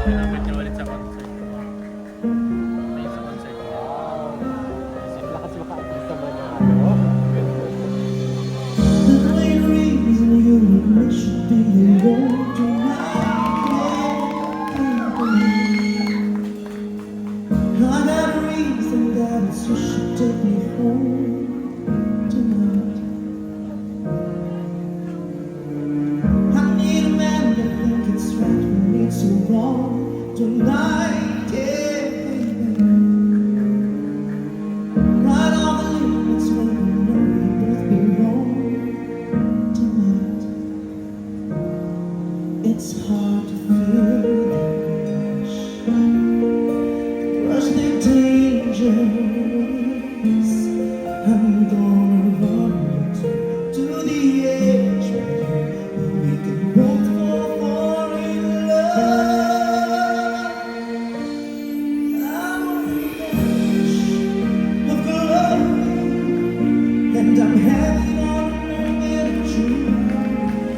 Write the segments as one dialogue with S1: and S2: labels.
S1: Salamat niyo ulit sa concert ko. May sa concert ko.
S2: Lakas maka-artista ba ng ano?
S3: The main reason you should be alone tonight. Another reason that is you should take me home tonight. I need a man that think it's right when it's so wrong tonight. Yeah. Right on the limits when we know we both belong tonight. It's hard to feel the rush the dangers. I'm gonna run to the edge where we can both fall in love. I'm on the edge of glory, and I'm hanging on a moment of truth.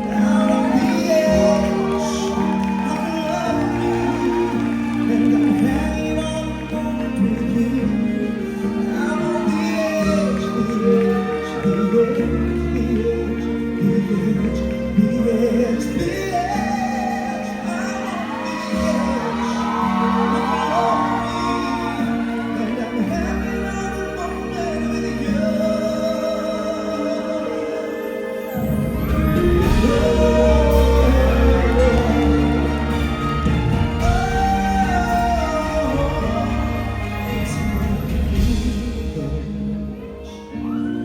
S3: Down on the edge of glory, and I'm hanging on a moment with you. I'm on the edge, the edge, the edge, the edge, the edge, the edge, the edge. I'm on the edge of glory, and I'm hanging on a moment with you.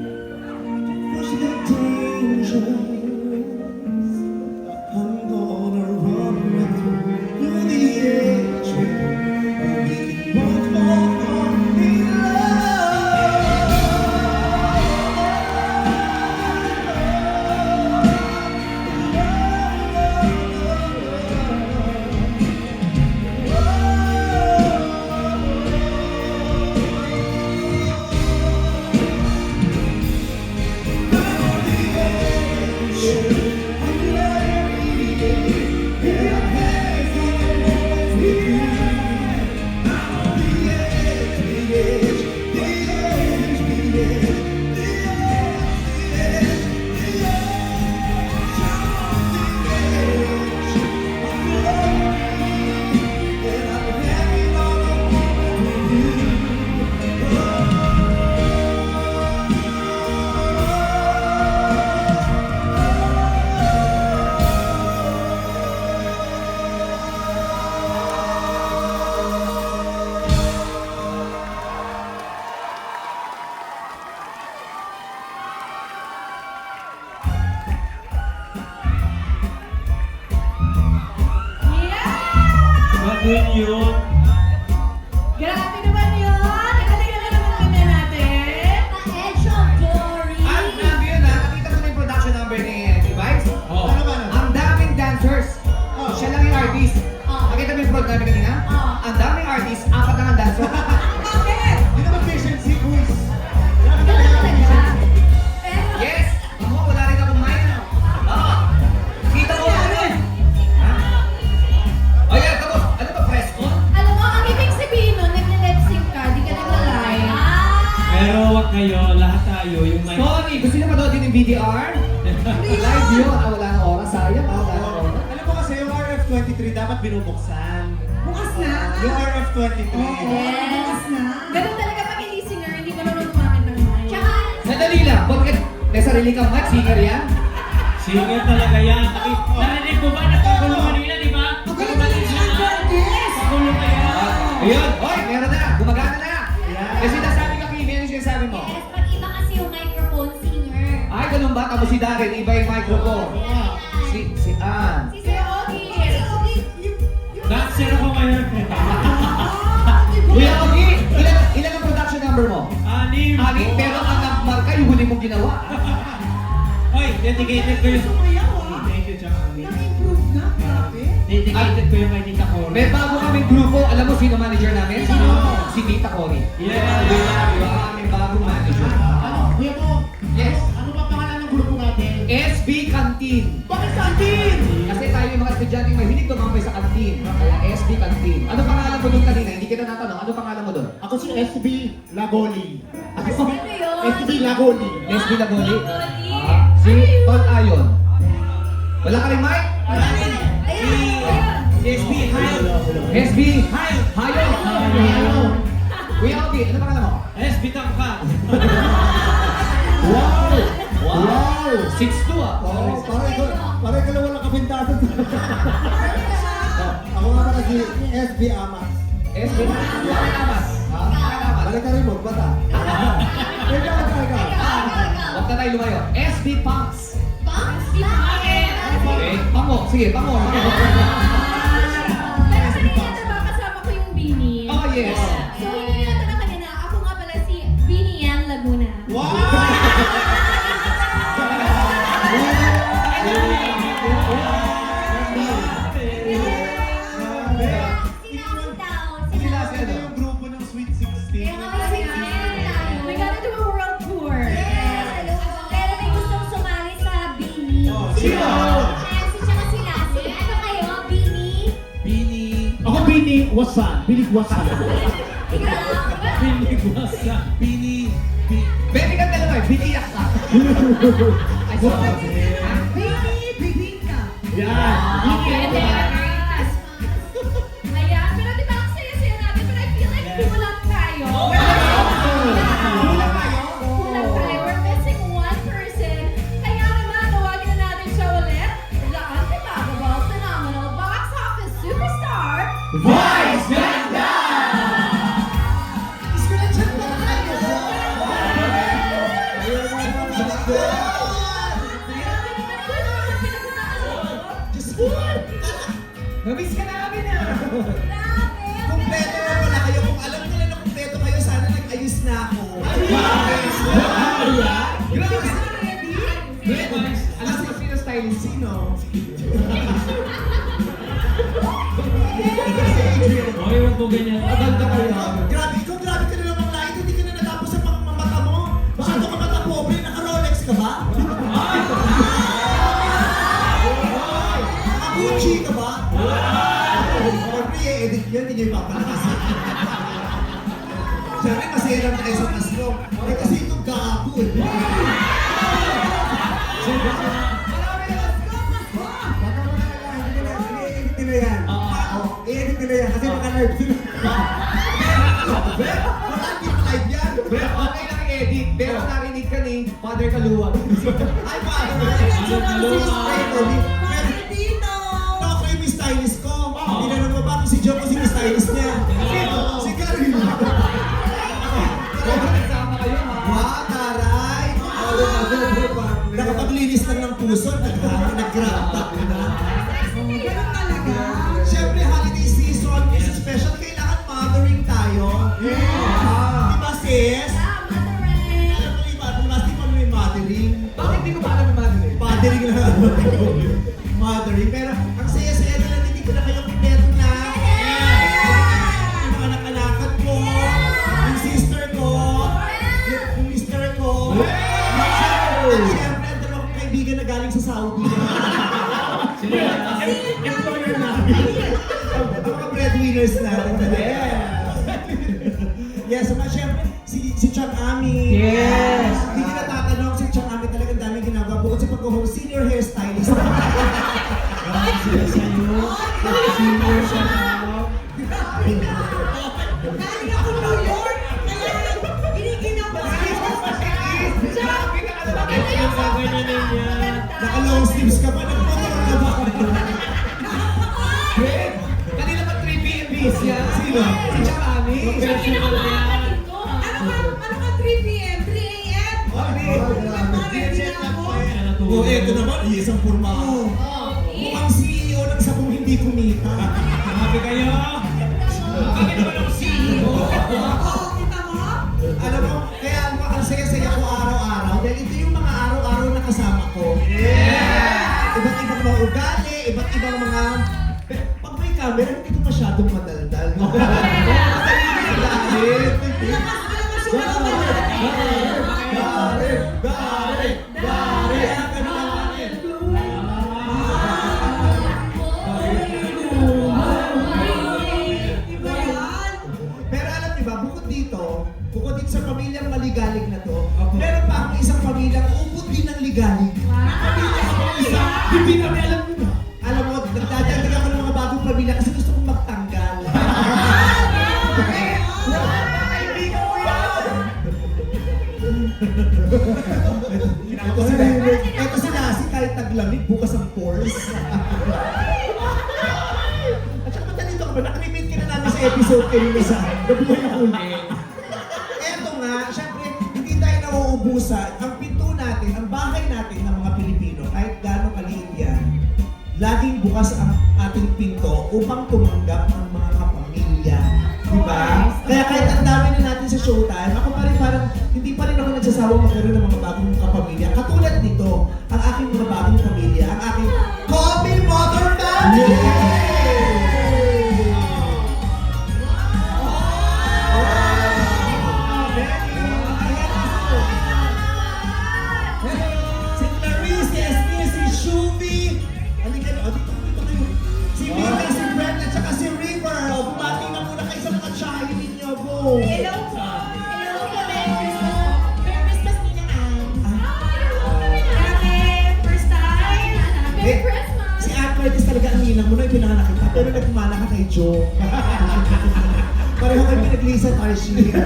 S3: Push the dangers. I'm gonna run with you to the edge where we can both fall in
S2: Bakit yun?
S4: Grabe naman yun! Nakatingnan ka naman kanya natin.
S5: Pa-edge of glory.
S6: Ang dami yun ha. Nakita mo na yung production number ni Vice?
S2: Oh.
S6: Ano ba? Ang daming dancers. Siya lang yung artist.
S5: Oh.
S6: Nakita mo yung prod namin kanina?
S5: Oh.
S6: Ang daming artist, apat lang ang dancer.
S4: Bakit?
S6: Hindi naman efficiency, boys.
S5: Ganun talaga.
S4: Pero,
S6: Yes! Ako, wala rin akong mic. Kita ko ano eh. Ha? O yan, tapos, ano ba, fresco?
S4: alam mo, ang ibig sabihin nun, nagle-lip sync ka, di ka nagla-live.
S2: Pero wag kayo, lahat tayo, yung mic.
S6: Sorry, gusto nyo manood din yung VDR? Live yun. Wala nang oras, sayang. Wala nang oras.
S7: Alam mo kasi yung RF23 dapat binubuksan.
S4: Bukas na.
S7: Yung RF23.
S4: Yes. Ganun talaga pag hindi singer, hindi mo naman umamit ng mic.
S5: Tsaka,
S6: Sandali lang, bakit may sarili kang mic, singer yan?
S2: Singer talaga yan. Narinig mo ba? Nagkagulo kanina, di ba?
S4: Gulo ka lang siya, Curtis!
S2: Nagkagulo ka yan.
S6: Ayun, hoy, meron na, gumagana na. Kasi nasabi ka, Kimi, ano yung sinasabi mo?
S5: yes, pag iba kasi yung microphone singer.
S6: Ay, ganun ba? Tapos si Darren, iba yung microphone. Si Ann.
S4: Si Sir Ogie. Sir Ogie,
S2: Dancer ako ngayon.
S6: Kuya Ogi, ilan ang production number mo?
S2: Anim.
S6: Anim, pero ang marka yung huli mong ginawa.
S2: Hoy, dedicated ko yung...
S7: Thank you, Chang Ali.
S4: nag-improve na, grabe.
S2: Dedicated ko yung kay Tita Cora.
S6: May bago kaming grupo. Alam mo sino manager namin?
S2: Sino?
S6: Si Tita Cory.
S2: Yeah.
S6: Diba? May bagong manager. estudyanteng mahilig tumambay sa kantin. Kaya SB Kantin. Ano pangalan mo doon kanina? Hindi kita natanong. Ano pangalan mo doon?
S7: Ako si SB Lagoli.
S5: Ano yun?
S7: SB Lagoli.
S6: SB Lagoli?
S5: Lagoli.
S6: Si Tol Ayon. Wala ka rin, Mike?
S5: Ayun.
S2: SB Hayo.
S6: SB Hayo. Kuya Obi, ano pangalan mo?
S2: SB Tangka.
S7: Wow! Wow!
S6: 6'2" ah.
S7: Oh, parang ikaw wala kapintasan. Ako nga pala si SB Amas.
S6: SB Amas.
S7: Balik ka rin mo, bata. Ikaw.
S6: Huwag na tayo lumayo. SB Punks.
S5: Box? Bakit?
S6: Okay. Pango. Sige, pango.
S4: Pero kanina diba kasama ko yung Bini?
S6: Oh, yes.
S4: So, hindi nila tanong kanina, ako nga pala si Bini Yan Laguna.
S5: Sila daw.
S6: Sila,
S5: Sila.
S6: sila.
S7: Yung grupo ng Sweet 16.
S5: Kaya nga may tayo.
S4: We gotta do a world tour.
S5: Yes, hello. Pero may gustong sumali sa Bini.
S7: Sino?
S5: Nancy tsaka si Lassie. Ano kayo? Bini?
S2: Bini.
S7: Ako Bini Wasan. Bilig Wasan.
S5: Ikaw?
S2: Bini Guasa. Bini.
S6: Baby ka talaga, biniyak ka. Ay, sorry.
S7: Yan.
S4: Pwede. Ayan, pero di ba ang saya-saya natin? Pero I feel like kulang tayo. Kulang tayo. We're missing one person. Kaya naman, tawagin na natin siya ulit. The unforgettable, phenomenal box office superstar,
S6: Vice Ganda! Namiss ka namin ah!
S3: Kumpleto na pala kayo. Kung alam nila na kumpleto kayo, sana nag-ayos na ako.
S6: Alam mo sino stylist? Sino?
S2: Okay, huwag po ganyan.
S6: Maganda kayo.
S3: Grabe ka na namang light. Hindi ka na natapos sa mata mo. Masyado ka mata pobre. Naka-Rolex ka ba? Naka-Gucci ka ba? Pobre, edit yan. Hindi niyo ipapalakas. Siyempre, masaya lang tayo sa Pasko. Eh, kasi ito gago eh. I-edit nila yan. I-edit nila yan kasi naka-live sila. Wala din live yan.
S6: Pero okay lang i-edit. Pero narinig ka ni Father Kaluwag.
S3: Ay, paano na? Ako yung Miss Stylist ko. Tinanong mo ba kung si Joe kasi Miss Stylist niya? Si Karin.
S6: Pero nagsama kayo ha.
S3: Wow, taray! Nakapaglinis lang ng puso, nag-grab back na. Siyempre, holiday season is special. Kailangan mothering tayo. Diba, sis? Alam mo yung mothering, mas di pa may mothering.
S6: Bakit di ko pa alam yung mga ganun?
S3: Mothering lang ako. Mothering. Pero ang saya-saya nila, hindi ko na kayo kumpleto na. Yung mga nakalakat ko, yung sister ko, yung mister ko. At syempre, ang dalawang kaibigan na galing sa Saudi.
S2: Employer namin.
S3: Ang mga breadwinners natin. Yes, so syempre, si Chang Ami.
S6: Yes.
S3: Hindi ka natatanong, si Chang Ami talagang daming ginagawa. Bukod sa pag-host, senior hairstylist.
S2: Senior siya.
S3: Galing ako New York, kaya giniginawa.
S2: Ganyan din yan.
S3: Naka-long sleeves ka pa, nagmotor ka ba?
S6: Wait! Kanina pa 3 p.m. bis yan. Sino? Si Chakami.
S2: Professional yan.
S4: Ano ka 3 p.m., 3 a.m.?
S3: Oh, eto naman, isang purma ako. Mukhang CEO ng sabong hindi kumita.
S2: Happy kayo. Bakit naman ako CEO?
S3: Alam mo, kaya ang saya-saya ko araw-araw dahil ito yung mga araw-araw na kasama ko. Iba't ibang mga ugali, iba't ibang mga... Pag may camera, hindi ko masyadong madaldal. Meron pa akong isang pamilyang ubod din ng ligalig.
S2: Hindi kami alam yun.
S3: Alam mo, nagdadagdag ako ng mga bagong pamilya kasi gusto kong magtanggal. Ito si Lassie, kahit taglamig, bukas ang pores. At saka matalito ka ba? Nakrimit ka na namin sa episode kanina sa Nabuhay ang Huli. Eto nga, syempre, hindi tayo nauubusan. Ang pinto natin, ang bahay natin ng mga Pilipino, kahit gano'ng kaliit yan, laging bukas ang ating pinto upang tumanggap ng mga kapamilya. Diba? Kaya kahit ang dami na natin sa showtime, ako pa rin parang hindi pa rin ako nagsasawang magkaroon ng mga bagong kapamilya. Katulad nito, ang aking mga bagong pamilya, ang aking Coffee Mother Family! Si Clarice, si Esnia, si Shuvi, halika na, dito kayo. Si Mika, si Brent, at saka si River. Bumati na muna kayo sa mga chayo ninyo, go!
S5: Hello po. Hello po. Merry Christmas, Ninang Ann. Grabe, first time.
S4: Merry Christmas!
S3: Si Aunt Curtis talaga ang ninang mo na ipinanganak kita, pero nagmana ka kay Joe. Pareho kayo pinaglisa Tarshi. Ito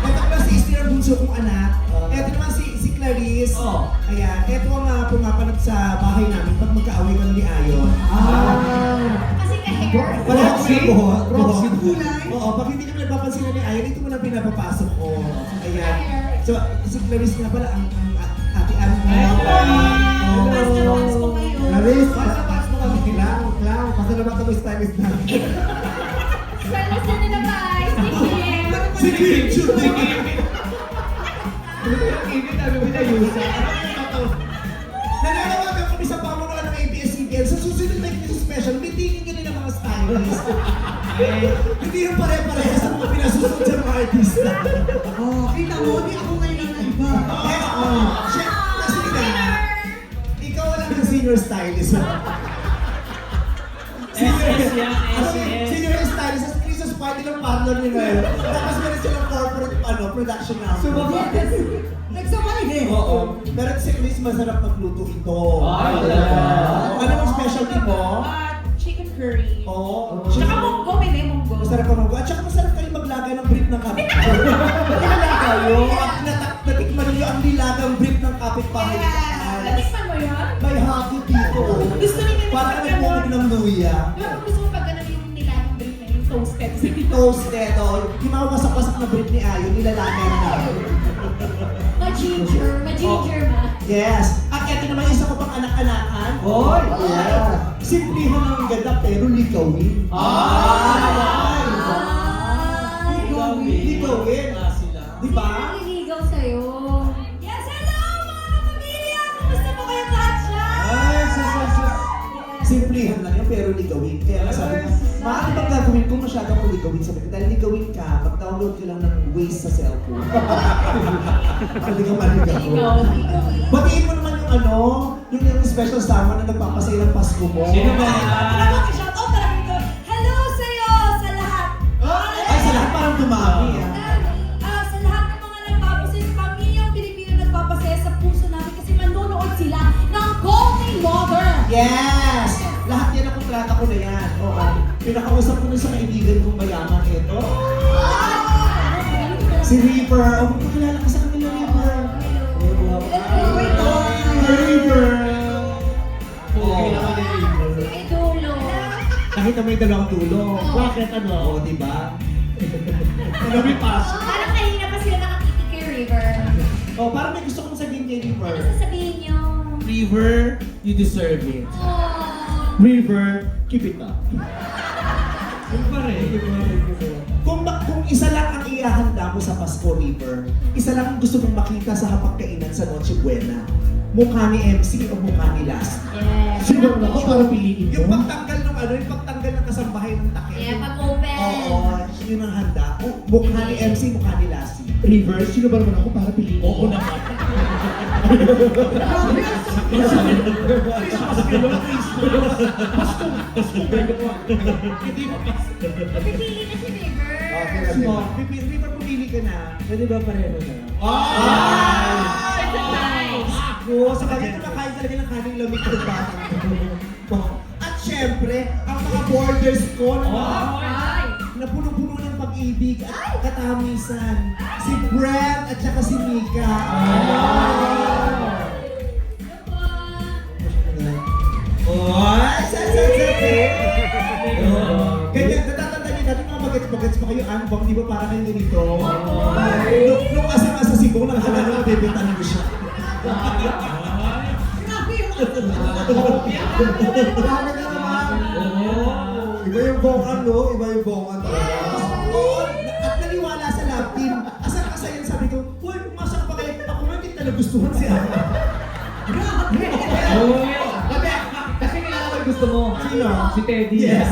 S3: naman si Esther Bunso kong anak. Ito naman si Clarice. Ayan, ito ang pumapanap sa bahay namin pag magkaaway kami ni Ayon.
S5: Kasi ka-hair.
S3: Pareho kami ng buhok.
S7: Proxy kulay.
S3: Oo, pag hindi kami nagpapansin ni Ayon, ito mo na pinapapasok ko. Ayan. So, si Clarice nga pala ang ate Ann.
S5: Basta once po kayo.
S7: Clarice, pasapas mo kami. Clown. Pasalamat kami stylist namin.
S4: Friends na nila guys! Thank you!
S3: Si Kim Judy.
S2: Init kami pinayusa.
S3: Nananawagan kami sa pamunuan ng ABS-CBN. Sa susunod na ito special, meetingin nyo rin ang mga stylist. Hindi yung pare-parehas sa mga pinasusunod sa mga artista.
S7: Kita mo, di ako ngayon ang iba.
S3: Kasi na, ikaw wala ng senior stylist. Senior stylist, sa Christmas party ng partner ni Noel. Tapos meron silang corporate production house.
S7: Nagsabay din.
S3: Oo. Pero si Chris masarap magluto ito.
S2: Ay, talaga.
S3: Ano ang specialty mo?
S5: Chicken curry.
S3: Oo.
S5: Tsaka munggo, may munggo.
S3: Masarap ka mag-go. At saka masarap kayo maglagay ng brief ng kapitbahay. Wala kayo. Natikman niyo ang nilagang brief ng kapitbahay.
S4: Natikman mo yun?
S3: May hati dito.
S5: Gusto niyo
S3: Parang nagmumog ng luya.
S4: Pero gusto mo pag ganun yung nilagang brief na yung toasted.
S3: Toasted. Yung mga wasak-wasak na brief ni Ayon, nilalagay na namin.
S4: Ma-ginger ma.
S3: Yes. At ito naman isa ko pang anak-anakan.
S2: Hoy!
S3: Yeah. Simplihan ang ganda pero likawin. Likawin. Di ba?
S5: Naliligaw sa'yo. Yes, hello mga kapamilya! Kumusta po kayo lahat dyan?
S3: Simplihan lang yun pero ligawin. Kaya nga sabi ko, maaari bang gagawin ko masyadong kung ligawin? Sabi ko, dahil ligawin ka, mag-download ka lang ng Waze sa cellphone. Hindi ka maligaw. Batiin mo naman yung special summer na nagpapasaya ng Pasko mo.
S2: Sino ba?
S5: Shout out talaga ito. Hello sa'yo sa lahat.
S3: Ay, sa lahat parang dumami.
S5: Sa lahat ng mga nagpapasaya sa pamilyang Pilipino nagpapasaya sa puso namin kasi manonood sila ng Coffee Mother.
S3: Yes! Lahat yan ang kontrata ko na yan. Oo. Pinakausap ko na sa kaibigan kong mayaman ito. Si Reaper. O, magpapalala ka sa kanila, Reaper. Reaper.
S2: Okay na kami ni
S4: May dulo.
S3: Nakita mo yung dalawang dulo.
S2: Bakit ano?
S3: Oo, di ba? May pasok.
S4: Parang kanina pa sila nakakiti kay River.
S3: Oh, parang may gusto kong sabihin kay River.
S4: Ano sasabihin niyo?
S2: River, you deserve it.
S4: Oh.
S2: River, keep it up. Yung pa rin.
S3: Kung isa lang ang ihahanda mo sa Pasko, River, isa lang ang gusto mong makita sa hapagkainan sa Noche Buena. Mukha ni MC o mukha ni Lassie.
S4: Yes.
S2: Sino ba ako para piliin
S3: Yung
S2: mo?
S3: pagtanggal ng yung pagtanggal ng kasambahay ng takip.
S4: Yeah, pag-open.
S3: Oo, yun ang handa. Mukha ni MC, mukha ni Lassie.
S2: River, sino ba naman ako para piliin? Oo naman. Hindi mo
S4: Pipili na si River.
S3: River, pumili ka na.
S2: Pwede ba pareho na?
S3: Oo, sa kanya kumakain talaga ng kaning lamig ng batang to. At syempre, ang mga borders ko na
S4: Ay!
S3: na puno-puno ng pag-ibig at katamisan. Si Brent at saka si Mika. Oy! Ganyan, natatanda niyo dati mga bagets-bagets pa kayo, Anbong, di ba para kayo ganito? Nung asang-asa si Bong, nakahalala na bebetan mo siya.
S5: Grabe yung
S7: Grabe ka naman. Iba yung bongan, no? Iba yung bongan talaga.
S3: Oo, at naniwala sa love team. Asang-asa yun, sabi ko, uy, pumasok pa kayo. Ako nga hindi talaga gustuhan si Ana.
S1: Kasi kilala ko yung gusto mo.
S3: Sino?
S1: Si Teddy.
S3: Yes.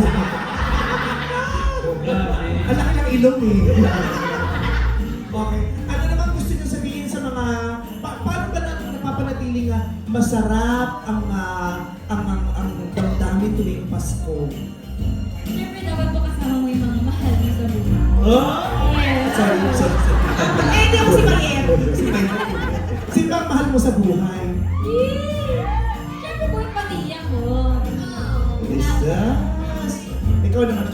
S3: Ang laki ng ilong eh. Okay. Ano naman gusto niyo sabihin sa mga paano ba napapanatiling masarap ang damdamin tuwing Pasko?
S5: Siyempre, dapat po kasama mo yung mga mahal mo sa buhay.
S3: Oh! Sorry.
S5: Eh, di ako si Mariel.
S3: Sino ang mahal mo sa buhay?
S5: Siyempre po yung pamilya ko.
S3: Jesus! Ikaw naman,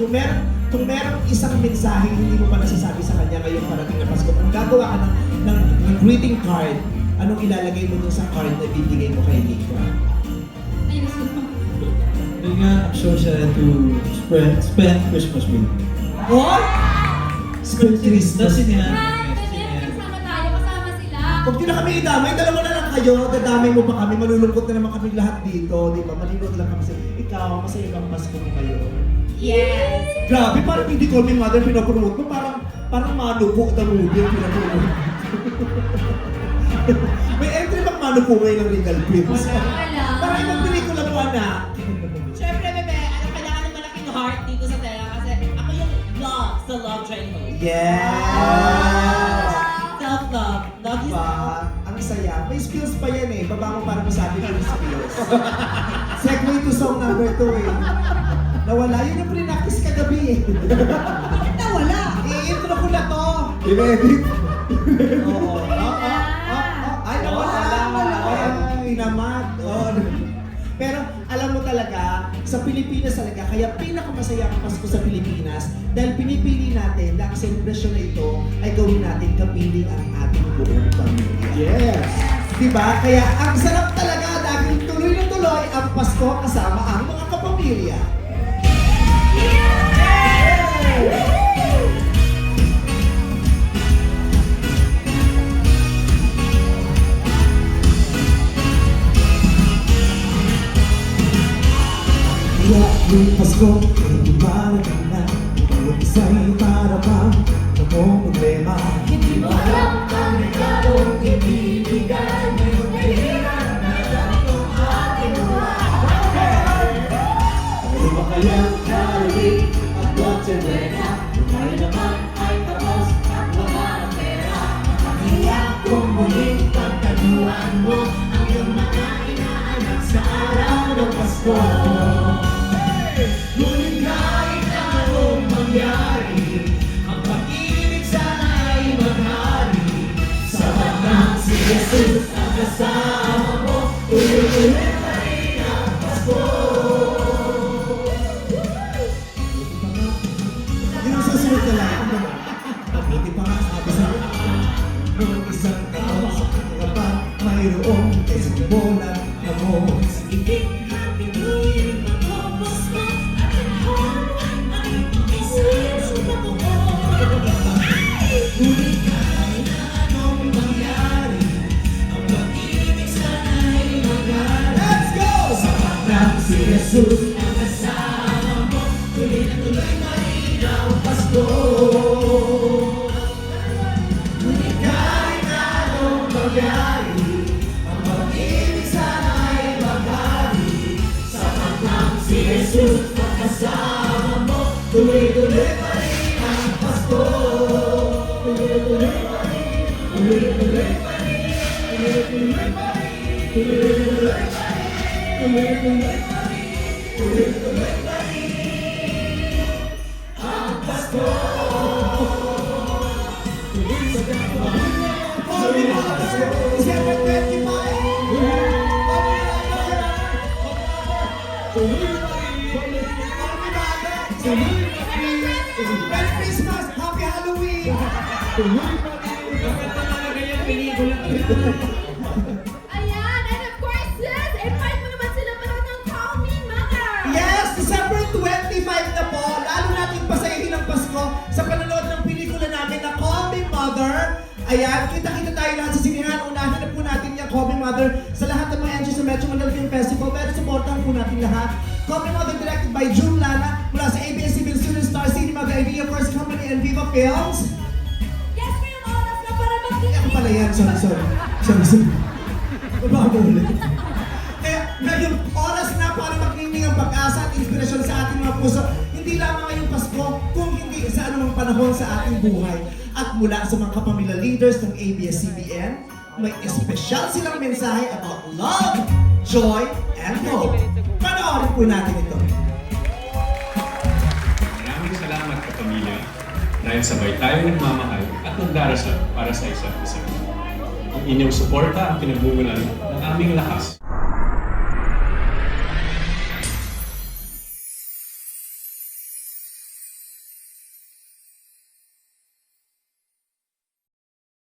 S3: kung merong isang mensahe hindi mo pa nasasabi sa kanya ngayong parating na Pasko, kung gagawa ka ng greeting card, anong ilalagay mo dun sa card na bibigay mo kay Mika?
S5: Ay, gusto mo.
S7: Yun nga, I'm so sad to spend Christmas with you.
S3: Oh! Spend Christmas.
S2: Kasi nila.
S5: Kasama tayo, kasama sila.
S3: Huwag nyo na kami idamay, dalawa na lang kayo, dadamay mo pa kami, malulungkot na naman kami lahat dito, di ba? Malilot lang kami sa ikaw, masaya bang Pasko mo kayo?
S5: Yes.
S3: Grabe, parang hindi call me mother pinapromote mo, parang manupo the movie yung pinapromote. May entry bang manupo ngayon ng Regal Films?
S5: Wala.
S3: Parang ibang pelikula mo, anak.
S8: Siyempre, bebe, kailangan ng malaking heart dito sa tela kasi ako yung love sa Love Triangle.
S3: Yes!
S8: Self-love. Love is
S3: Diba? Ang saya. May skills pa yan eh. Baba mo para masabi ko yung skills. Segue to song number 2 eh. Nawala. Yun yung pre-practice kagabi eh.
S5: Bakit nawala?
S3: I-intro ko na to.
S7: I-edit.
S3: Oo. Ay, nawala. Ay, namat. Oh. Pero alam mo talaga, sa Pilipinas talaga, kaya pinakamasaya ang Pasko sa Pilipinas dahil pinipili natin na ang selebrasyon na ito ay gawin natin kapiling ang ating buong pamilya.
S7: Yes.
S3: Diba? Kaya ang sarap talaga dahil tuloy na tuloy ang Pasko kasama ang mga kapamilya. Kaya yung Pasko ay dumarating na, bawat isa'y para bang namumulema.
S4: Hindi mo alam ang regalong ibibigay ngayong mahirap na ganitong ating buhay.
S3: Ano ba kaya Halloween at Noche Buena? Tayo naman ay tapos at wala ng pera. Kaya kung muling pagtaguan mo ang iyong mga inaanak sa araw ng Pasko. Ngunit kahit na anong mangyari, ang pag-ibig sana ay maghari. Sapat na si Jesus ang kasama mo, tuloy-tuloy pa rin ang Pasko. Yun ang susunod na lang. Mabuti pa nga sabi sa noong isang tao sa kapag mayroong isang bola na mo. Sige, happy new year, matapos mo at ang home ay isang sumatuko. Ngunit kahit na anong mangyari, ang pag-ibig sana'y maghari. Let's go! Sapat na si Jesus ang kasama mo, tuloy na tuloy pa rin ang Pasko. Ngunit kahit na anong mangyari, ang pag-ibig sana'y maghari. Sapat na si Jesus ang kasama mo, tuloy-tuloy pa rin ang Pasko. Tuloy-tuloy pa rin, tuloy-tuloy pa rin, tuloy-tuloy pa rin, tuloy-tuloy pa rin, tuloy-tuloy pa rin, tuloy-tuloy pa rin ang Pasko. Tuloy sa kapamilya, December 25. Merry Christmas! Happy Halloween!
S2: Maganda talaga yung pelikula.
S4: Ayan, and of course, sis, invite mo naman sila manood ng Call Me Mother.
S3: Yes, December 25 na po. Lalo natin pasayahin ang Pasko sa panonood ng pelikula namin na Call Me Mother. Ayan, kita-kita tayo lahat sa sinihan. Unahin na po natin yung Call Me Mother sa lahat ng mga entries sa Metro Manila Film Festival. Pero supportahan po natin lahat. Call Me Mother directed by June Lana mula sa ABS-CBN Studios, Star Cinema, The Idea First Company, and Viva Films.
S5: Yes, ngayong oras na para
S3: Ako
S5: magdinig.
S3: pala yan, sorry. Bago ulit. Kaya ngayon, oras na para magnining ang pag-asa at inspirasyon sa ating mga puso. Hindi lamang ngayong Pasko, kung hindi sa anumang panahon sa ating buhay. At mula sa mga kapamilya leaders ng ABS-CBN, may espesyal silang mensahe about love, joy, and hope. Panoorin po natin ito.
S9: Maraming salamat kapamilya dahil sabay tayo nagmamahal at nagdarasal para sa isa't isa. Ang inyong suporta ang pinagmumulan ng aming lakas.